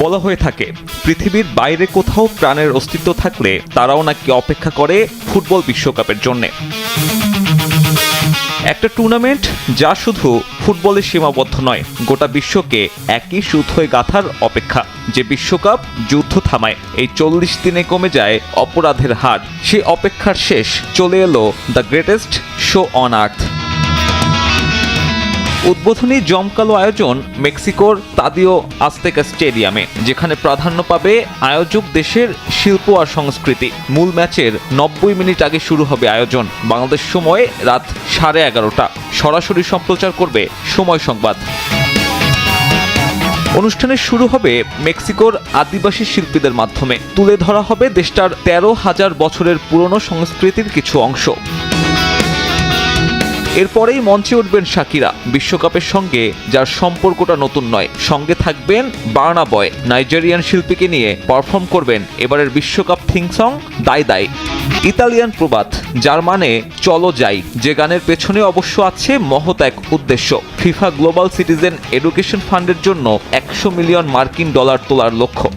বলা হয়ে থাকে পৃথিবীর বাইরে কোথাও প্রাণের অস্তিত্ব থাকলে তারাও নাকি অপেক্ষা করে ফুটবল বিশ্বকাপের জন্যে। একটা টুর্নামেন্ট যা শুধু ফুটবলে সীমাবদ্ধ নয়, গোটা বিশ্বকে একই সুতোয় গাঁথার অপেক্ষা। যে বিশ্বকাপ যুদ্ধ থামায়, এই 40 দিনে কমে যায় অপরাধের হার। সেই অপেক্ষার শেষ চলে এলো the greatest show on earth. উদ্বোধনী জমকালো আয়োজন মেক্সিকোর তাদিও আজতেকা স্টেডিয়ামে, যেখানে প্রাধান্য পাবে আয়োজক দেশের শিল্প আর সংস্কৃতি। মূল ম্যাচের 90 মিনিট আগে শুরু হবে আয়োজন। বাংলাদেশ সময় রাত 11:30। সরাসরি সম্প্রচার করবে সময় সংবাদ। অনুষ্ঠানে শুরু হবে মেক্সিকোর আদিবাসী শিল্পীদের মাধ্যমে। তুলে ধরা হবে দেশটার 13,000 বছরের পুরনো সংস্কৃতির কিছু অংশ। এরপরেই মঞ্চে উঠবেন শাকিরা, বিশ্বকাপের সঙ্গে যার সম্পর্কটা নতুন নয়। সঙ্গে থাকবেন বার্না বয়, নাইজেরিয়ান শিল্পীকে নিয়ে পারফর্ম করবেন এবারের বিশ্বকাপ থিম সং দাই দাই। ইতালিয়ান প্রবাদ, যার মানে চলো যাই, যে গানের পেছনে অবশ্য আছে মহৎ এক উদ্দেশ্য। ফিফা গ্লোবাল সিটিজেন এডুকেশন ফান্ডের জন্য 100 মিলিয়ন মার্কিন ডলার তোলার লক্ষ্য।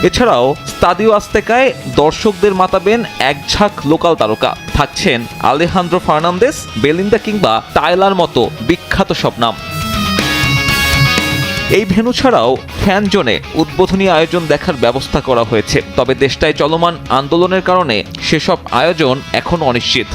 এছাড়াও স্তাদিও আজতেকায় দর্শকদের মাতাবেন এক ঝাঁক লোকাল তারকা। থাকছেন আলেহান্দ্রো ফার্নান্দেস, বেলিন্দা কিংবা টায়লার মতো বিখ্যাত সব নাম। এই ভেন্যু ছাড়াও ফ্যান জোনে উদ্বোধনী আয়োজন দেখার ব্যবস্থা করা হয়েছে। তবে দেশটায় চলমান আন্দোলনের কারণে সেসব আয়োজন এখনও অনিশ্চিত।